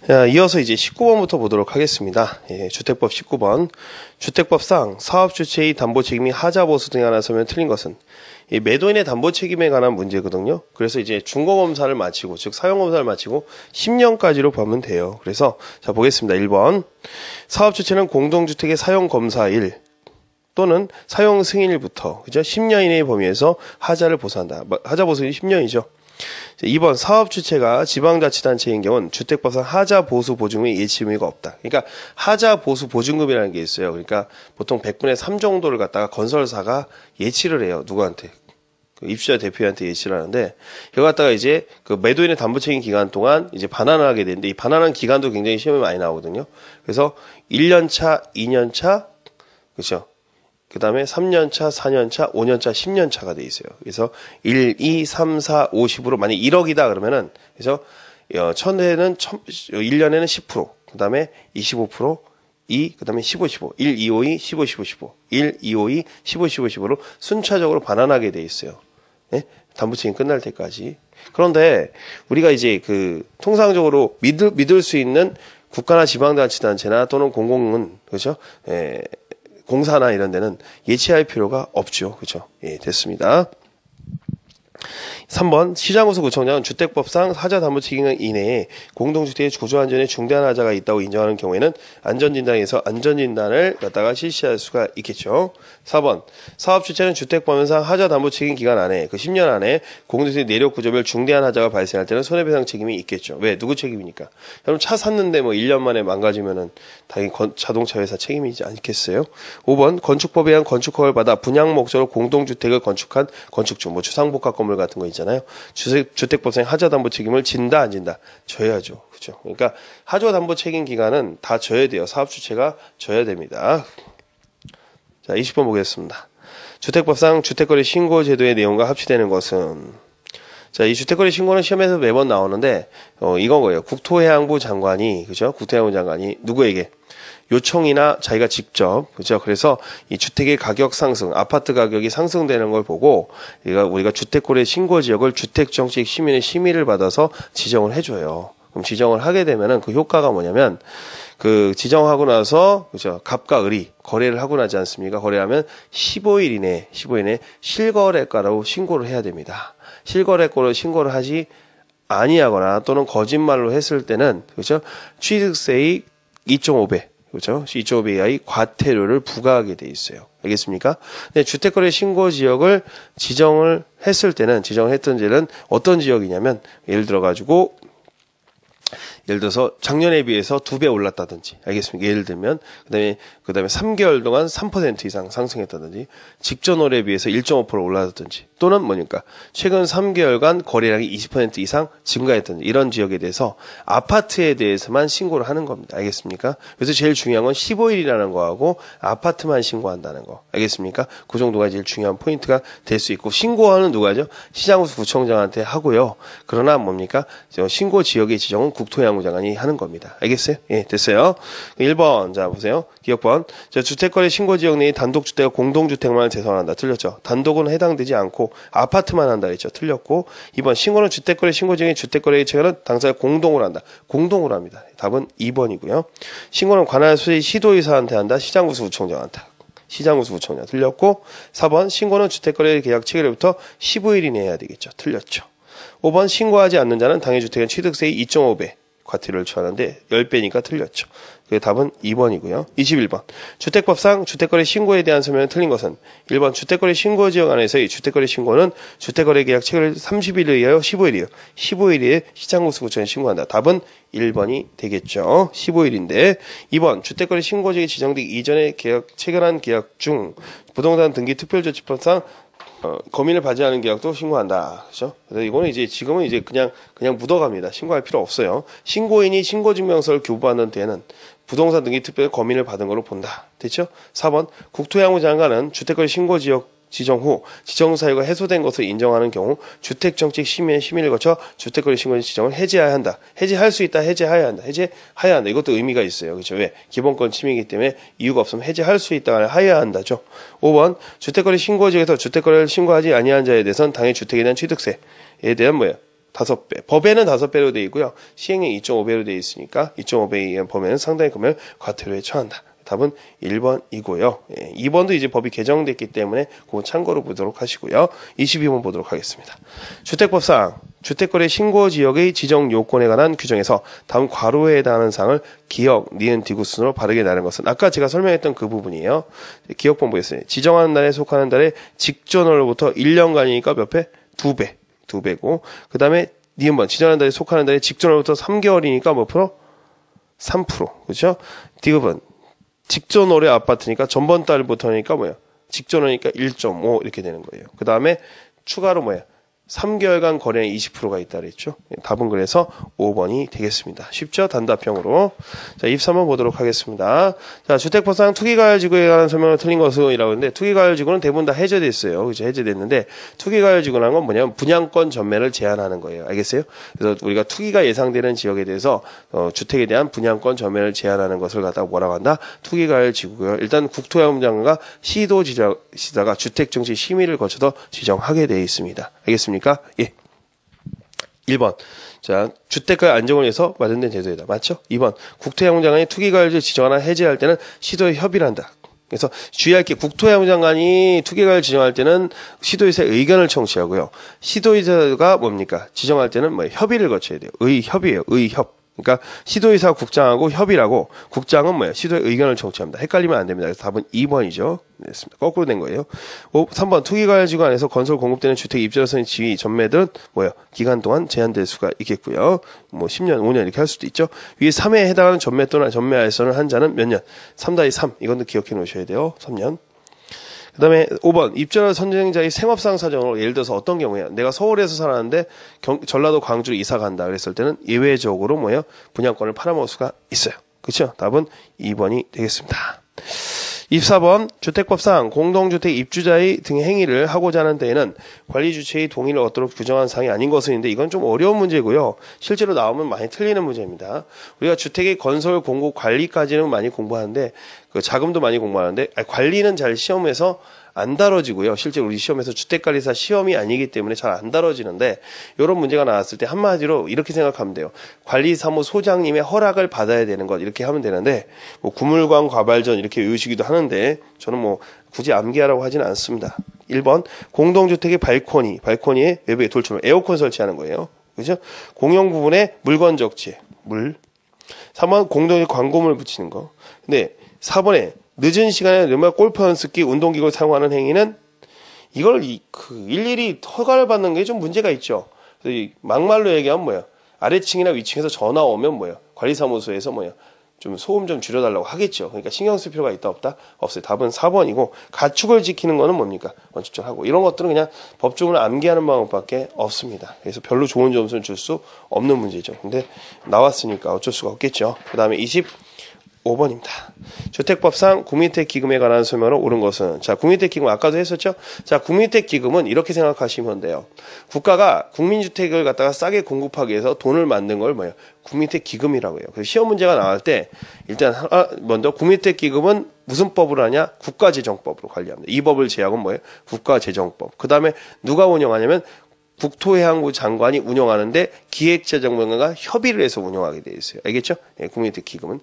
자, 이어서 이제 19번부터 보도록 하겠습니다. 예, 주택법 19번. 주택법상 사업주체의 담보책임이 하자보수 등에 관한 서면 틀린 것은 이 매도인의 담보책임에 관한 문제거든요. 그래서 이제 중고검사를 마치고, 즉 사용검사를 마치고 10년까지로 보면 돼요. 그래서 자 보겠습니다. 1번. 사업주체는 공동주택의 사용검사일 또는 사용승인일부터 그죠? 10년 이내의 범위에서 하자를 보수한다. 하자보수는 10년이죠. 2번 사업주체가 지방자치단체인 경우는 주택법상 하자보수 보증금의 예치 의무가 없다. 그러니까 하자보수 보증금이라는 게 있어요. 그러니까 보통 100분의 3 정도를 갖다가 건설사가 예치를 해요. 누구한테? 그 입주자 대표한테 예치를 하는데 이거 갖다가 이제 그 매도인의 담보책임 기간 동안 이제 반환을 하게 되는데 이 반환한 기간도 굉장히 시험에 많이 나오거든요. 그래서 1년차, 2년차, 그렇죠? 그 다음에 3년차, 4년차, 5년차, 10년차가 돼 있어요. 그래서 1, 2, 3, 4, 50으로 만약 1억이다 그러면은 그래서 천에는 1년에는 10%, 그 다음에 25%, 2, 그 다음에 15, 15, 1, 2, 5, 2, 15, 15, 15, 1, 2, 5, 2, 15, 15, 15로 순차적으로 반환하게 돼 있어요. 네? 담보책임 끝날 때까지. 그런데 우리가 이제 그 통상적으로 믿을 수 있는 국가나 지방자치단체나 또는 공공은 그렇죠? 공사나 이런 데는 예치할 필요가 없죠. 그죠? 예, 됐습니다. 3번 시장구수구청장은 주택법상 하자담보책임 이내에 공동주택의 구조안전에 중대한 하자가 있다고 인정하는 경우에는 안전진단에서 안전진단을 갖다가 실시할 수가 있겠죠. 4번 사업주체는 주택법상 하자담보책임 기간 안에 그 10년 안에 공동주택 내력 구조별 중대한 하자가 발생할 때는 손해배상 책임이 있겠죠. 왜? 누구 책임이니까? 여러분 차 샀는데 뭐 1년 만에 망가지면은 당연히 자동차 회사 책임이지 않겠어요? 5번 건축법에 의한 건축허가를 받아 분양 목적으로 공동주택을 건축한 건축주, 뭐 주상복합 건물 같은 거 있잖아요. 주택법상 하자담보 책임을 진다 안 진다? 져야죠. 그죠? 그러니까 하자담보 책임 기간은 다 져야 돼요. 사업주체가 져야 됩니다. 자, 20번 보겠습니다. 주택법상 주택거래 신고 제도의 내용과 합치되는 것은 자, 이 주택거래 신고는 시험에서 매번 나오는데 이건 거예요. 국토해양부 장관이 그죠? 국토해양부 장관이 누구에게 요청이나 자기가 직접 그죠? 그래서 이 주택의 가격 상승, 아파트 가격이 상승되는 걸 보고 우리가 주택거래 신고 지역을 주택정책 시민의 심의를 받아서 지정을 해줘요. 그럼 지정을 하게 되면은 그 효과가 뭐냐면 그 지정하고 나서 그죠? 갑과 을이 거래를 하고 나지 않습니까? 거래하면 15일 이내 실거래가로 신고를 해야 됩니다. 실거래가로 신고를 하지 아니하거나 또는 거짓말로 했을 때는 그죠? 취득세의 2.5배 그렇죠? 2.5배 이하의 과태료를 부과하게 돼 있어요. 알겠습니까? 근데 주택거래 신고 지역을 지정을 했을 때는 지정을 했던 지는 어떤 지역이냐면 예를 들어서 작년에 비해서 2배 올랐다든지, 알겠습니까? 예를 들면, 그 다음에 3개월 동안 3% 이상 상승했다든지, 직전 월에 비해서 1.5% 올랐다든지, 또는 뭐니까, 최근 3개월간 거래량이 20% 이상 증가했다든지, 이런 지역에 대해서 아파트에 대해서만 신고를 하는 겁니다. 알겠습니까? 그래서 제일 중요한 건 15일이라는 거하고 아파트만 신고한다는 거. 알겠습니까? 그 정도가 제일 중요한 포인트가 될 수 있고, 신고하는 누가죠? 시장구청장한테 하고요. 그러나 뭡니까? 신고 지역의 지정은 국토해양부 장관이 하는 겁니다. 알겠어요? 예, 됐어요. 1번. 자, 보세요. 기억번. 자, 주택거래 신고지역 내의 단독주택과 공동주택만을 재산한다. 틀렸죠? 단독은 해당되지 않고 아파트만 한다. 그랬죠? 틀렸고. 2번. 신고는 주택거래 신고지역의 주택거래의 체결은 당사자 공동으로 한다. 공동으로 합니다. 답은 2번이고요. 신고는 관할 수의 시도의사한테 한다. 시장구수구청장한테. 시장구수구청장. 틀렸고. 4번. 신고는 주택거래 계약 체결일부터 15일 이내에 해야 되겠죠? 틀렸죠? 5번. 신고하지 않는 자는 당해주택은 취득세의 2.5배. 과태료를 처하는데 10배니까 틀렸죠. 그 답은 2번이고요. 21번. 주택법상 주택거래 신고에 대한 설명이 틀린 것은 1번 주택거래 신고 지역 안에서의 주택거래 신고는 주택거래 계약 체결 30일에 의하여 15일이에요. 15일에 시장구수구청에 신고한다. 답은 1번이 되겠죠. 15일인데 2번 주택거래 신고 지역이 지정되기 이전에 체결한 계약 중 부동산 등기 특별조치법상 검인을 받지 않은 계약도 신고한다. 그죠? 그래서 이거는 지금은 그냥 묻어갑니다. 신고할 필요 없어요. 신고인이 신고증명서를 교부하는 데에는 부동산 등기 특별 검인을 받은 걸로 본다. 됐죠? 4번. 국토해양부 장관은 주택거래 신고 지역 지정 후 지정사유가 해소된 것을 인정하는 경우 주택정책 심의를 거쳐 주택거래 신고 지정을 해제해야 한다. 해제할 수 있다. 해제해야 한다. 해제해야 한다. 이것도 의미가 있어요. 그렇죠? 왜? 기본권 침해이기 때문에 이유가 없으면 해제할 수 있다. 해야 한다죠. 5번 주택거래 신고 지역에서 주택거래를 신고하지 아니한 자에 대해서는 당해 주택에 대한 취득세에 대한 5배. 법에는 5배로 되어 있고요. 시행령 2.5배로 되어 있으니까 2.5배에 의한 범위는 상당히 금액을 과태료에 처한다. 답은 1번이고요. 2번도 이제 법이 개정됐기 때문에 그건 참고로 보도록 하시고요. 22번 보도록 하겠습니다. 주택법상 주택거래 신고 지역의 지정 요건에 관한 규정에서 다음 괄호에 해당하는 사항을 기역, 니은, 디귿 순으로 바르게 나눈 것은 아까 제가 설명했던 그 부분이에요. 기역본 보겠습니다. 지정하는 날에 속하는 달에 직전월로부터 1년간이니까 몇 배? 2배. 2배고 그 다음에 니은번 지정하는 달에 속하는 달에 직전월부터 3개월이니까 몇 프로? 3%. 그렇죠? 디귿번 직전월의 아파트니까 전번 달부터니까 뭐야? 직전월이니까 1.5 이렇게 되는 거예요. 그 다음에 추가로 뭐야? 3개월간 거래는 20%가 있다 그랬죠. 답은 그래서 5번이 되겠습니다. 쉽죠? 단답형으로. 자, 23번 보도록 하겠습니다. 자, 주택법상 투기과열지구에 관한 설명을 틀린 것이라고 하는데 투기과열지구는 대부분 다 해제됐어요. 그죠? 해제됐는데 투기과열지구라는 건 뭐냐면 분양권 전매를 제한하는 거예요. 알겠어요? 그래서 우리가 투기가 예상되는 지역에 대해서 주택에 대한 분양권 전매를 제한하는 것을 갖다가 뭐라고 한다? 투기과열지구고요. 일단 국토교통부장관과 시도지사가 주택정치 심의를 거쳐서 지정하게 되어 있습니다. 알겠습니까? 예. 1번. 자, 주택가 안정을 위해서 마련된 제도이다. 맞죠? 2번. 국토해양부 장관이 투기과열지를 지정하나 해제할 때는 시도에 협의를 한다. 그래서 주의할 게 국토해양부 장관이 투기과열 지정할 때는 시도의사의 의견을 청취하고요. 시도의사가 뭡니까? 지정할 때는 뭐 협의를 거쳐야 돼요. 의협이에요. 의협. 그러니까 시도의사 국장하고 협의라고 국장은 뭐야? 시도의 의견을 청취합니다. 헷갈리면 안 됩니다. 그래서 답은 2번이죠. 네, 거꾸로 된 거예요. 3번 투기과열지구 안에서 건설 공급되는 주택 입주자선의 지위 전매들은 뭐야? 기간 동안 제한될 수가 있겠고요. 뭐 10년, 5년 이렇게 할 수도 있죠. 위에 3회에 해당하는 전매 또는 전매알선을 한 자는 몇 년? 3-3. 이것도 기억해 놓으셔야 돼요. 3년. 그 다음에 5번 입주자 선정자의 생업상 사정으로 예를 들어서 어떤 경우에 내가 서울에서 살았는데 전라도 광주로 이사 간다 그랬을 때는 예외적으로 뭐예요? 분양권을 팔아먹을 수가 있어요. 그렇죠? 답은 2번이 되겠습니다. 24번 주택법상 공동주택 입주자의 등의 행위를 하고자 하는 데에는 관리주체의 동의를 얻도록 규정한 사항이 아닌 것은 있는데 이건 좀 어려운 문제고요. 실제로 나오면 많이 틀리는 문제입니다. 우리가 주택의 건설, 공급, 관리까지는 많이 공부하는데 그 자금도 많이 공부하는데 관리는 잘 시험에서 안 다뤄지고요. 실제 우리 시험에서 주택관리사 시험이 아니기 때문에 잘 안 다뤄지는데 이런 문제가 나왔을 때 한마디로 이렇게 생각하면 돼요. 관리사무 소장님의 허락을 받아야 되는 것 이렇게 하면 되는데 뭐 구물관 과발전 이렇게 외우시기도 하는데 저는 뭐 굳이 암기하라고 하지는 않습니다. 1번 공동주택의 발코니에 외부에 돌출물 에어컨 설치하는 거예요. 그죠? 공용 부분에 물건 적재 물. 3번 공동의 광고물 붙이는 거. 근데 4번에 늦은 시간에 정말 골프 연습기, 운동기구를 사용하는 행위는 이걸 일일이 허가를 받는 게 좀 문제가 있죠. 그래서 막말로 얘기하면 뭐야? 아래층이나 위층에서 전화 오면 뭐야? 관리사무소에서 뭐야? 좀 소음 좀 줄여달라고 하겠죠. 그러니까 신경 쓸 필요가 있다 없다? 없어요. 답은 4번이고 가축을 지키는 거는 뭡니까? 원칙적으로 하고 이런 것들은 그냥 법조문을 암기하는 방법밖에 없습니다. 그래서 별로 좋은 점수는 줄 수 없는 문제죠. 근데 나왔으니까 어쩔 수가 없겠죠. 그 다음에 25번입니다. 주택법상 국민주택기금에 관한 설명을 옳은 것은 자 국민주택기금 아까도 했었죠. 자 국민주택기금은 이렇게 생각하시면 돼요. 국가가 국민주택을 갖다가 싸게 공급하기 위해서 돈을 만든 걸 뭐예요? 국민주택기금이라고 해요. 그래서 시험 문제가 나올 때 일단 먼저 국민주택기금은 무슨 법으로 하냐? 국가재정법으로 관리합니다. 이 법을 제약은 뭐예요? 국가재정법. 그 다음에 누가 운영하냐면 국토해양부 장관이 운영하는데 기획재정부가 협의를 해서 운영하게 되어 있어요. 알겠죠? 예, 국민주택기금은.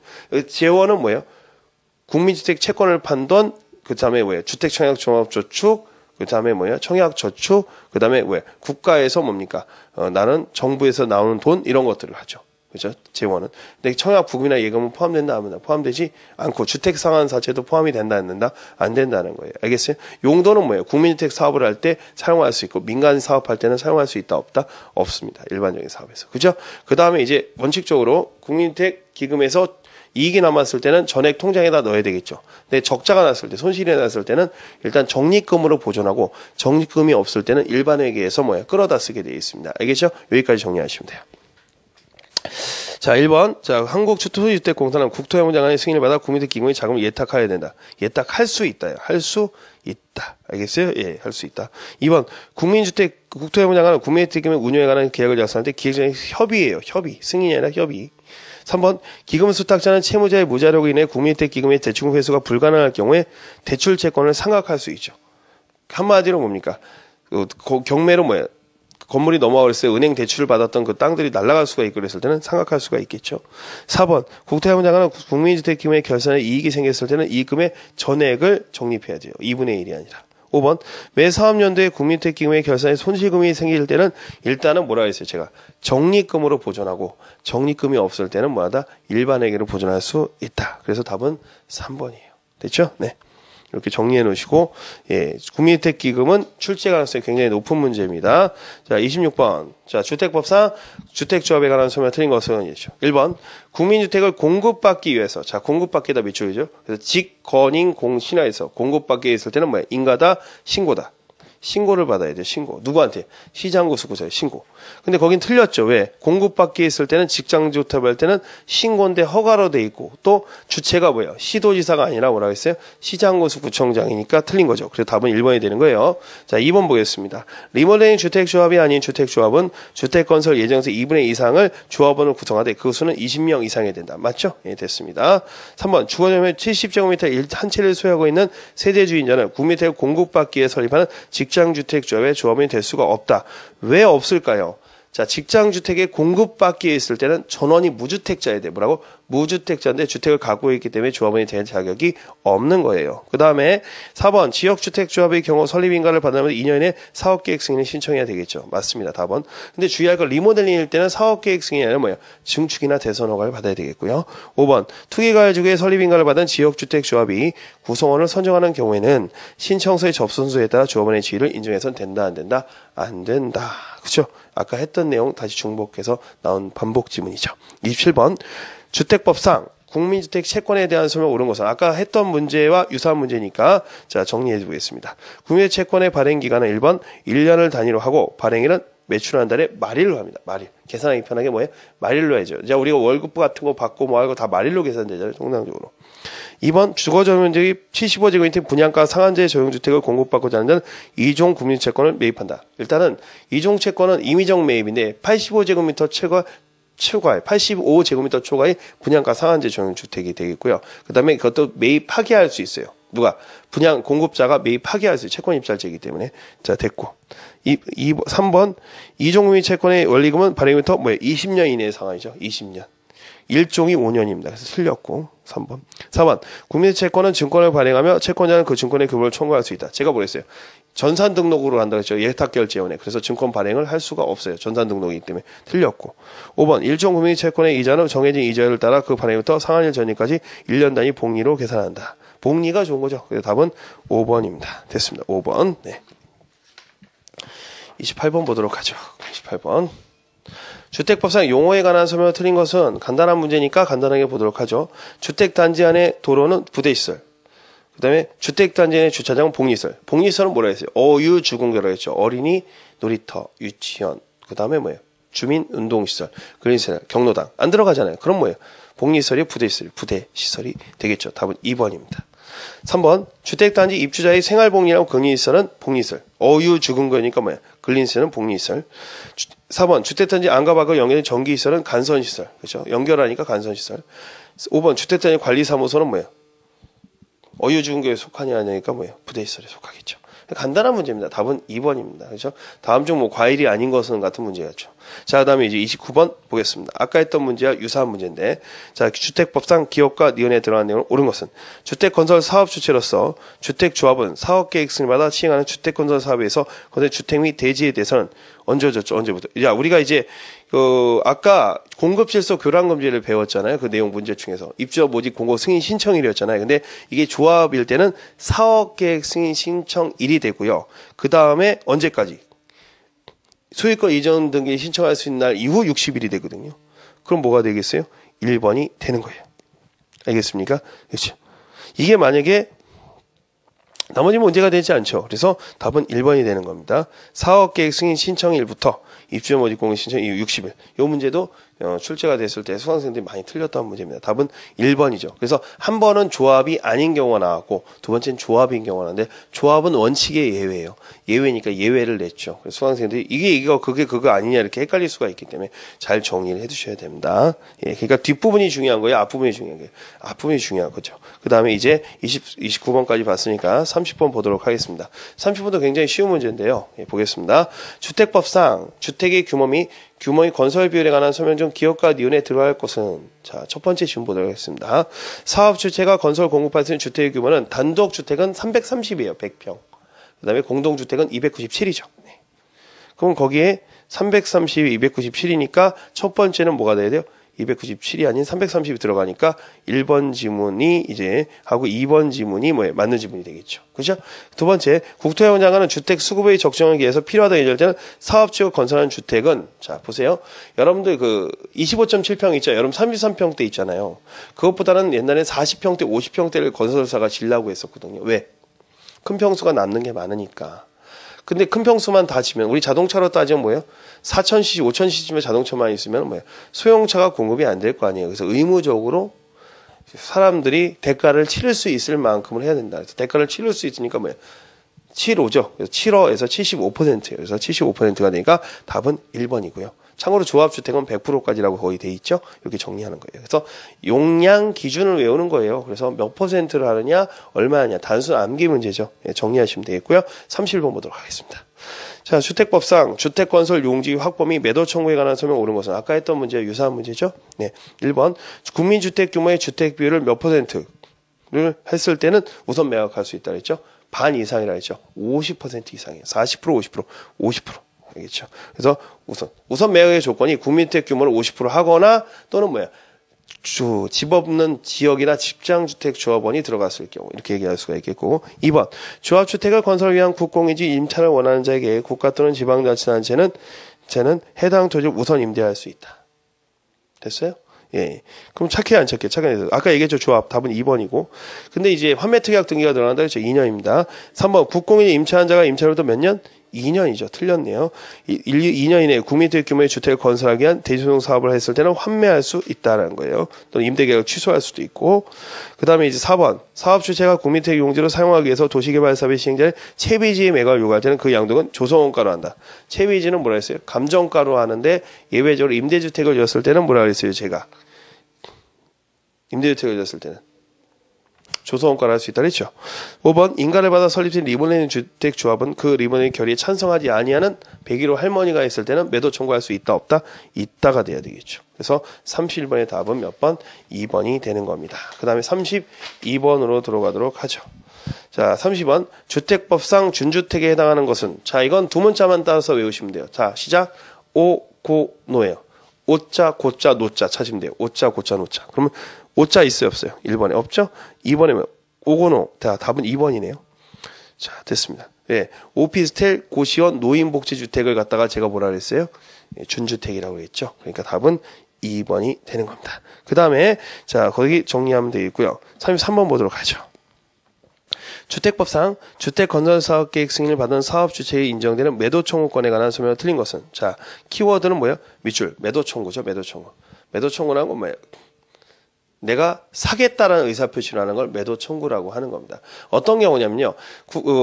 재원은 뭐예요? 국민주택 채권을 판던, 그 다음에 뭐예요? 주택청약종합저축, 그 다음에 뭐예요? 청약저축, 그 다음에 뭐예요? 국가에서 뭡니까? 나는 정부에서 나오는 돈, 이런 것들을 하죠. 그죠? 재원은. 근데 청약부금이나 예금은 포함된다 하면 포함되지 않고 주택상환사채도 포함이 된다 안 된다? 안 된다는 거예요. 알겠어요? 용도는 뭐예요? 국민주택 사업을 할 때 사용할 수 있고 민간 사업할 때는 사용할 수 있다 없다? 없습니다. 일반적인 사업에서. 그죠? 그 다음에 이제 원칙적으로 국민주택 기금에서 이익이 남았을 때는 전액 통장에다 넣어야 되겠죠. 근데 적자가 났을 때, 손실이 났을 때는 일단 적립금으로 보존하고 적립금이 없을 때는 일반회계에서 뭐예요? 끌어다 쓰게 되어 있습니다. 알겠죠? 여기까지 정리하시면 돼요. 자, 1번. 자, 한국토지주택공사는 국토해양부 장관의 승인을 받아 국민주택기금의 자금을 예탁해야 된다. 예탁할 수 있다요. 할 수 있다. 알겠어요? 예, 할 수 있다. 2번. 국토해양부 장관은 국민주택기금의 운영에 관한 계약을 작성할 때 기획자의 협의예요. 협의. 승인이 아니라 협의. 3번. 기금 수탁자는 채무자의 무자력으로 인해 국민주택기금의 대출금 회수가 불가능할 경우에 대출 채권을 상각할 수 있죠. 한마디로 뭡니까? 경매로 뭐예요? 건물이 넘어가 그랬을 때 은행 대출을 받았던 그 땅들이 날아갈 수가 있고 그랬을 때는 상각할 수가 있겠죠. 4번 국토해양장관은 국민주택기금의 결산에 이익이 생겼을 때는 이익금의 전액을 적립해야 돼요. 2분의 1이 아니라. 5번 매 사업연도에 국민주택기금의 결산에 손실금이 생길 때는 일단은 뭐라 했어요? 제가 적립금으로 보존하고 적립금이 없을 때는 뭐하다? 일반회계로 보존할 수 있다. 그래서 답은 3번이에요. 됐죠? 네. 이렇게 정리해 놓으시고, 예, 국민주택기금은 출제 가능성이 굉장히 높은 문제입니다. 자, 26번. 자, 주택법상 주택조합에 관한 설명 틀린 것은 1번. 국민주택을 공급받기 위해서, 자, 공급받기다 몇 줄이죠? 그래서 직, 건인, 공, 신화에서 공급받기 있을 때는 뭐야? 인가다, 신고다. 신고를 받아야 돼, 신고. 누구한테? 시장구 수구자에 신고. 근데 거긴 틀렸죠. 왜? 공급받기 있을 때는 직장주택할 때는 신고인데 허가로 돼 있고 또 주체가 뭐예요? 시도지사가 아니라 뭐라고 했어요? 시장구수 구청장이니까 틀린 거죠. 그래서 답은 1번이 되는 거예요. 자, 2번 보겠습니다. 리모델링 주택조합이 아닌 주택조합은 주택건설 예정세 2분의 2 이상을 조합원을 구성하되 그 수는 20명 이상이 된다. 맞죠? 예, 됐습니다. 3번 주거점에 70제곱미터 한 채를 소유하고 있는 세대주인자는 국민주택을 공급받기 위해 설립하는 직장주택조합의 조합원이 될 수가 없다. 왜 없을까요? 자, 직장주택에 공급받기에 있을 때는 전원이 무주택자야 돼. 뭐라고? 무주택자인데 주택을 갖고 있기 때문에 조합원이 될 자격이 없는 거예요. 그 다음에 4번 지역주택조합의 경우 설립인가를 받으면 2년 이내 사업계획 승인을 신청해야 되겠죠. 맞습니다. 답은. 근데 주의할 건 리모델링일 때는 사업계획 승인이 아니라 뭐예요? 증축이나 대선 허가를 받아야 되겠고요. 5번 투기가해주기에 설립인가를 받은 지역주택조합이 구성원을 선정하는 경우에는 신청서의 접선수에 따라 조합원의 지위를 인정해서는 된다, 안 된다? 안 된다. 그렇죠? 아까 했던 내용 다시 중복해서 나온 반복 지문이죠. 27번 주택법상 국민주택 채권에 대한 설명 옳은 것은 아까 했던 문제와 유사한 문제니까 자 정리해 보겠습니다. 국민주택 채권의 발행 기간은 1번 1년을 단위로 하고 발행일은 매출하는 달에 말일로 합니다. 말일. 계산하기 편하게 뭐예요? 말일로 해야죠. 자 우리가 월급부 같은 거 받고 뭐 하고 다 말일로 계산되잖아요. 통상적으로. 2번 주거점유주택이 75제곱미터 분양가 상한제 저용주택을 공급받고자 하는 데는 2종 국민채권을 매입한다. 일단은 2종 채권은 임의적 매입인데 85제곱미터 초과에 85제곱미터 초과의 분양가 상한제 저용주택이 되겠고요. 그 다음에 그것도 매입 파기할 수 있어요. 누가? 분양 공급자가 매입 파기할 수 있어요. 채권 입찰제이기 때문에. 자 됐고. 3번 2종 국민채권의 원리금은 발행부터 뭐예요? 20년 이내의 상한이죠. 20년. 1종이 5년입니다. 그래서 틀렸고 3번. 4번. 국민채권은 증권을 발행하며 채권자는 그 증권의 규모를 청구할 수 있다. 제가 뭐랬어요? 전산 등록으로 한다고 했죠. 예탁결제원에. 그래서 증권 발행을 할 수가 없어요. 전산 등록이기 때문에 틀렸고. 5번. 1종 국민채권의 이자는 정해진 이자율을 따라 그 발행부터 상한일 전일까지 1년 단위 복리로 계산한다. 복리가 좋은 거죠. 그래서 답은 5번입니다. 됐습니다. 5번. 네. 28번 보도록 하죠. 28번. 주택법상 용어에 관한 설명을 틀린 것은 간단한 문제니까 간단하게 보도록 하죠. 주택단지 안에 도로는 부대시설. 그 다음에 주택단지 안에 주차장은 복리시설. 복리시설은 뭐라 했어요? 어유주공계라고 했죠. 어린이, 놀이터, 유치원. 그 다음에 뭐예요? 주민운동시설, 그린시설, 경로당. 안 들어가잖아요. 그럼 뭐예요? 복리시설이 부대시설이 되겠죠. 답은 2번입니다. 3번 주택단지 입주자의 생활복리라고 근린시설은 복리시설. 어유주공계니까 뭐야? 근린시설은 복리시설. 4번 주택단지 안과 밖을 연결된 전기시설은 간선시설. 그렇죠? 연결하니까 간선시설. 5번 주택단지 관리사무소는 뭐예요? 어유주공계에 속하냐 아니니까 뭐예요? 부대시설에 속하겠죠. 간단한 문제입니다. 답은 2번입니다. 그렇죠? 다음 중 뭐 과일이 아닌 것은 같은 문제였죠. 자, 그다음에 이제 29번 보겠습니다. 아까 했던 문제와 유사한 문제인데, 자, 주택법상 기업과 니은에 들어간 내용은 옳은 것은 주택건설 사업 주체로서 주택조합은 사업계획 승인을 받아 시행하는 주택건설 사업에서 건설 주택 및 대지에 대해서는 언제부터? 야, 우리가 이제 아까 공급질서 교란금지를 배웠잖아요. 그 내용 문제 중에서. 입주자 모집 공고 승인 신청일이었잖아요. 근데 이게 조합일 때는 사업계획 승인 신청일이 되고요. 그 다음에 언제까지? 소유권 이전 등기 신청할 수 있는 날 이후 60일이 되거든요. 그럼 뭐가 되겠어요? 1번이 되는 거예요. 알겠습니까? 그렇죠. 이게 만약에 나머지 문제가 되지 않죠. 그래서 답은 1번이 되는 겁니다. 사업계획 승인 신청일부터 입주자 모집 공고 신청 이후 60일. 이 문제도 출제가 됐을 때 수강생들이 많이 틀렸던 문제입니다. 답은 1번이죠. 그래서 한 번은 조합이 아닌 경우가 나왔고 두 번째는 조합인 경우가 나왔는데 조합은 원칙의 예외예요. 예외니까 예외를 냈죠. 그래서 수강생들이 이게 이거 그게 그거 아니냐 이렇게 헷갈릴 수가 있기 때문에 잘 정리를 해두셔야 됩니다. 예, 그러니까 뒷부분이 중요한 거예요. 앞부분이 중요한 거예요. 앞부분이 중요한 거죠. 그 다음에 이제 29번까지 봤으니까 30번 보도록 하겠습니다. 30번도 굉장히 쉬운 문제인데요. 예, 보겠습니다. 주택법상 주택의 규모의 건설 비율에 관한 설명 중 기업과 니은에 들어갈 것은 자, 첫 번째 질문 보도록 하겠습니다. 사업 주체가 건설 공급할 수 있는 주택의 규모는 단독 주택은 330이에요. 100평. 그다음에 공동 주택은 297이죠. 네. 그럼 거기에 330이 297이니까 첫 번째는 뭐가 돼야 돼요? 297이 아닌 330이 들어가니까 1번 지문이 이제 하고 2번 지문이 뭐예요? 맞는 지문이 되겠죠. 그죠? 두 번째, 국토해양 장관은 주택 수급의 적정하기 위해서 필요하다고 얘기할 때는 사업지역 건설하는 주택은 자, 보세요. 여러분들 그 25.7평 있죠? 여러분 33평대 있잖아요. 그것보다는 옛날에 40평대, 50평대를 건설사가 지려고 했었거든요. 왜? 큰 평수가 남는 게 많으니까. 근데 큰 평수만 다 지면 우리 자동차로 따지면 뭐예요? 4,000cc, 5,000cc면 자동차만 있으면 뭐예요? 소형차가 공급이 안 될 거 아니에요. 그래서 의무적으로 사람들이 대가를 치를 수 있을 만큼을 해야 된다. 그래서 대가를 치를 수 있으니까 뭐예요? 7호죠. 그래서 7호에서 75%예요. 그래서 75%가 되니까 답은 1번이고요. 참고로 조합주택은 100%까지라고 거의 돼 있죠. 이렇게 정리하는 거예요. 그래서 용량 기준을 외우는 거예요. 그래서 몇 퍼센트를 하느냐, 얼마냐, 단순 암기 문제죠. 예, 정리하시면 되겠고요. 31번 보도록 하겠습니다. 자, 주택법상 주택건설 용지 확보 및 매도 청구에 관한 설명 옳은 것은 아까 했던 문제와 유사한 문제죠. 네, 1번 국민주택 규모의 주택 비율을 몇 퍼센트를 했을 때는 우선 매각할 수 있다 그랬죠. 반 이상이라 했죠. 50% 이상이에요. 40%, 50%, 50%. 알겠죠? 그래서 우선 매각의 조건이 국민주택 규모를 50% 하거나 또는 뭐야? 집 없는 지역이나 직장주택 조합원이 들어갔을 경우 이렇게 얘기할 수가 있겠고 2번 조합주택을 건설을 위한 국공유지 임차를 원하는 자에게 국가 또는 지방자치단체는 해당 토지를 우선 임대할 수 있다. 됐어요? 예. 그럼 착해 안 착해? 착해. 아까 얘기했죠. 조합. 답은 2번이고. 근데 이제 환매특약 등기가 들어간다 그랬죠. 2년입니다. 3번 국공유지 임차한 자가 임차로부터 몇 년? 2년이죠. 틀렸네요. 2년 이내에 국민주택 규모의 주택을 건설하기 위한 대지소송 사업을 했을 때는 환매할 수 있다는 거예요. 또는 임대계약을 취소할 수도 있고. 그 다음에 이제 4번. 사업 주체가 국민주택 용지로 사용하기 위해서 도시개발사업의 시행자의 채비지의 매각을 요구할 때는 그 양도는 조성원가로 한다. 채비지는 뭐라 했어요? 감정가로 하는데 예외적으로 임대주택을 줬을 때는 뭐라 그랬어요? 제가. 임대주택을 줬을 때는. 조성원가를 할 수 있다 그랬죠. 5번 인가를 받아 설립된 리모델링 주택조합은 그 리모델링 결의에 찬성하지 아니하는 101호 할머니가 있을 때는 매도 청구할 수 있다 없다? 있다가 돼야 되겠죠. 그래서 31번의 답은 몇 번? 2번이 되는 겁니다. 그 다음에 32번으로 들어가도록 하죠. 자, 30번 주택법상 준주택에 해당하는 것은 자 이건 두 문자만 따서 외우시면 돼요. 자 시작 오고노예요. 오자 고자 노자 찾으면 돼요. 오자 고자 노자. 그러면 오자 있어요 없어요? 1번에 없죠? 2번에 오고노. 답은 2번이네요. 자 됐습니다. 예, 오피스텔 고시원 노인복지주택을 갖다가 제가 뭐라 그랬어요? 예, 준주택이라고 했죠. 그러니까 답은 2번이 되는 겁니다. 그 다음에 자 거기 정리하면 되겠고요. 33번 보도록 하죠. 주택법상 주택건설사업계획 승인을 받은 사업주체에 인정되는 매도청구권에 관한 설명을 틀린 것은 자 키워드는 뭐예요? 밑줄 매도청구죠. 매도청구. 매도청구라는 건 뭐예요? 내가 사겠다라는 의사표시를 하는 걸 매도청구라고 하는 겁니다. 어떤 경우냐면요.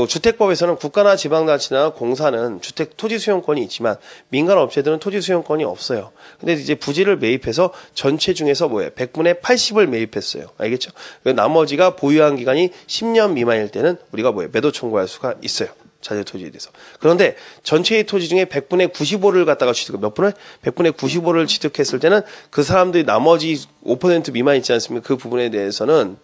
주택법에서는 국가나 지방자치나 공사는 주택 토지 수용권이 있지만 민간 업체들은 토지 수용권이 없어요. 근데 이제 부지를 매입해서 전체 중에서 뭐예요? 100분의 80을 매입했어요. 알겠죠? 나머지가 보유한 기간이 10년 미만일 때는 우리가 뭐예요? 매도청구할 수가 있어요. 자재 토지에 대해서. 그런데 전체의 토지 중에 100분의 95를 갖다가 취득, 몇 분을? 100분의 95를 취득했을 때는 그 사람들이 나머지 5% 미만 있지 않습니까? 그 부분에 대해서는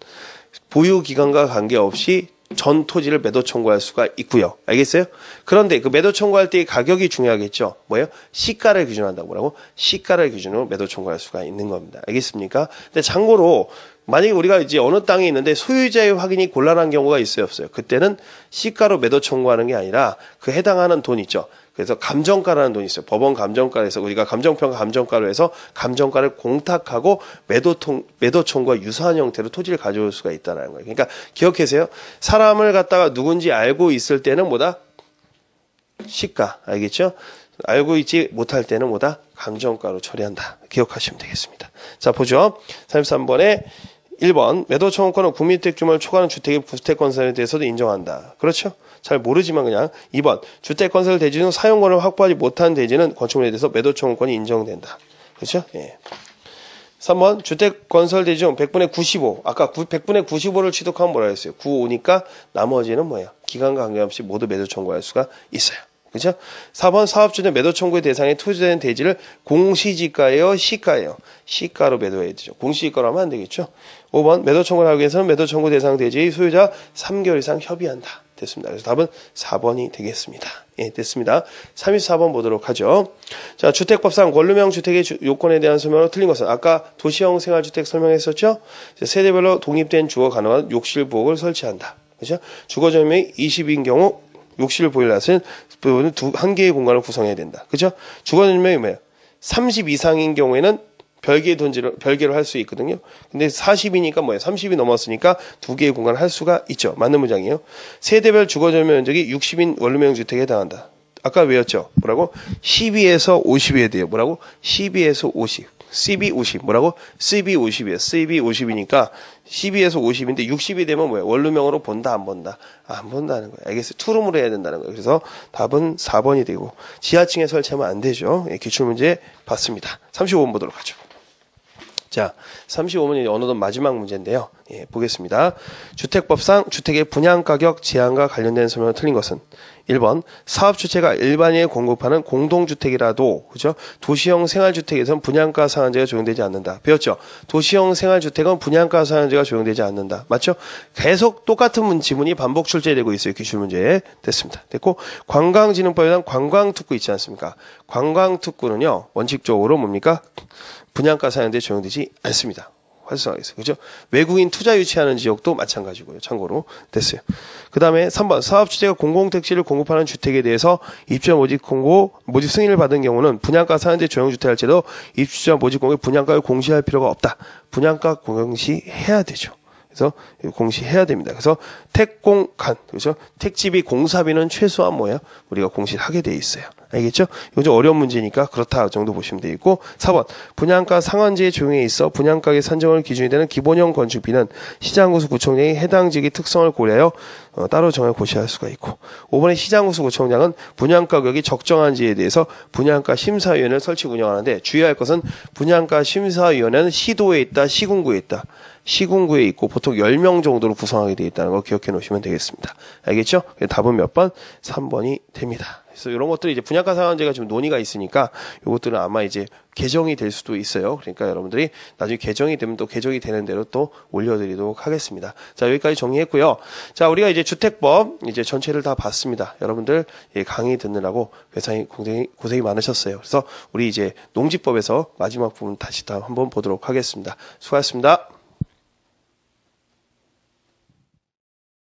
보유 기간과 관계없이 전 토지를 매도 청구할 수가 있고요. 알겠어요? 그런데 그 매도 청구할 때의 가격이 중요하겠죠. 뭐예요? 시가를 기준한다고 뭐라고? 시가를 기준으로 매도 청구할 수가 있는 겁니다. 알겠습니까? 근데 참고로 만약에 우리가 이제 어느 땅에 있는데 소유자의 확인이 곤란한 경우가 있어요, 없어요? 그때는 시가로 매도 청구하는 게 아니라 그 해당하는 돈 있죠. 그래서 감정가라는 돈이 있어요. 법원 감정가에서 우리가 감정평가 감정가로 해서 감정가를 공탁하고 매도 청구와 유사한 형태로 토지를 가져올 수가 있다는 거예요. 그러니까 기억하세요. 사람을 갖다가 누군지 알고 있을 때는 뭐다? 시가. 알겠죠? 알고 있지 못할 때는 뭐다? 감정가로 처리한다. 기억하시면 되겠습니다. 자, 보죠. 33번에 1번 매도 청구권은 국민주택주택을 초과하는 주택의 주택건설에 대해서도 인정한다. 그렇죠? 잘 모르지만 그냥 2번 주택건설 대지 중 사용권을 확보하지 못한 대지는 건축물에 대해서 매도 청구권이 인정된다. 그렇죠? 예. 3번 주택건설 대지 중 100분의 95 아까 100분의 95를 취득하면 뭐라 했어요? 95니까 나머지는 뭐예요? 기간과 관계없이 모두 매도 청구할 수가 있어요. 그죠? 4번 사업주는 매도 청구의 대상에 투자된 대지를 공시지가예요? 시가예요? 시가로 매도해야 되죠. 공시지가로 하면 안 되겠죠? 5번 매도 청구를 하기 위해서는 매도 청구 대상 대지의 소유자 3개월 이상 협의한다. 됐습니다. 그래서 답은 4번이 되겠습니다. 예, 됐습니다. 34번 보도록 하죠. 자, 주택법상 원룸형 주택의 요건에 대한 설명으로 틀린 것은 아까 도시형 생활주택 설명했었죠? 세대별로 독립된 주거 가능한 욕실 부엌을 설치한다. 그죠? 주거 점유율이 20인 경우 욕실 보일러는 부분은 한 개의 공간을 구성해야 된다. 그죠? 주거 점유율이 뭐예요? 30 이상인 경우에는 별개로 할 수 있거든요. 근데 40이니까 뭐예요? 30이 넘었으니까 두 개의 공간을 할 수가 있죠. 맞는 문장이에요. 세대별 주거 점유 면적이 60인 원룸형 주택에 해당한다. 아까 외웠죠? 뭐라고? 12에서 50에 돼요. 뭐라고? 12에서 50. CB 50. 뭐라고? CB 50이에요. CB 50이니까 12에서 50인데 60이 되면 뭐예요? 원룸형으로 본다, 안 본다? 안 본다는 거예요. 알겠어요? 투룸으로 해야 된다는 거예요. 그래서 답은 4번이 되고 지하층에 설치하면 안 되죠. 예, 기출문제 봤습니다. 35번 보도록 하죠. 자, 35번이 어느덧 마지막 문제인데요. 예, 보겠습니다. 주택법상 주택의 분양가격 제한과 관련된 설명을 틀린 것은 1번 사업주체가 일반인에 공급하는 공동주택이라도 그죠? 도시형 생활주택에서는 분양가 상한제가 적용되지 않는다. 배웠죠? 도시형 생활주택은 분양가 상한제가 적용되지 않는다. 맞죠? 계속 똑같은 지문이 반복 출제되고 있어요. 기출문제에. 됐습니다. 됐고 관광진흥법에 대한 관광특구 있지 않습니까? 관광특구는요. 원칙적으로 뭡니까? 분양가 상한제에 적용되지 않습니다. 활성화하겠어요. 그죠? 외국인 투자 유치하는 지역도 마찬가지고요. 참고로 됐어요. 그 다음에 3번 사업주체가 공공택지를 공급하는 주택에 대해서 입주자 모집 승인을 받은 경우는 분양가 상한제 적용주택 할지라도 입주자 모집 공고에 분양가를 공시할 필요가 없다. 분양가 공시해야 되죠. 그래서 공시해야 됩니다. 그래서 택공간, 그렇죠? 택지비 공사비는 최소한 뭐예요? 우리가 공시를 하게 돼 있어요. 알겠죠? 이거 좀 어려운 문제니까 그렇다 정도 보시면 되겠고 4번 분양가 상한제의 적용에 있어 분양가격 산정을 기준이 되는 기본형 건축비는 시장구수 구청장이 해당 지역의 특성을 고려하여 따로 정해 고시할 수가 있고 5번의 시장구수 구청장은 분양가격이 적정한지에 대해서 분양가 심사위원회를 설치 운영하는데 주의할 것은 분양가 심사위원회는 시도에 있다, 시군구에 있다. 시군구에 있고 보통 10명 정도로 구성하게 되어 있다는 거 기억해 놓으시면 되겠습니다. 알겠죠? 답은 몇 번? 3번이 됩니다. 그래서 이런 것들이 이제 분양가 상한제가 지금 논의가 있으니까 이것들은 아마 이제 개정이 될 수도 있어요. 그러니까 여러분들이 나중에 개정이 되면 또 개정이 되는 대로 또 올려드리도록 하겠습니다. 자, 여기까지 정리했고요. 자, 우리가 이제 주택법 이제 전체를 다 봤습니다. 여러분들 강의 듣느라고 굉장히 고생이 많으셨어요. 그래서 우리 이제 농지법에서 마지막 부분 다시 다 한번 보도록 하겠습니다. 수고하셨습니다.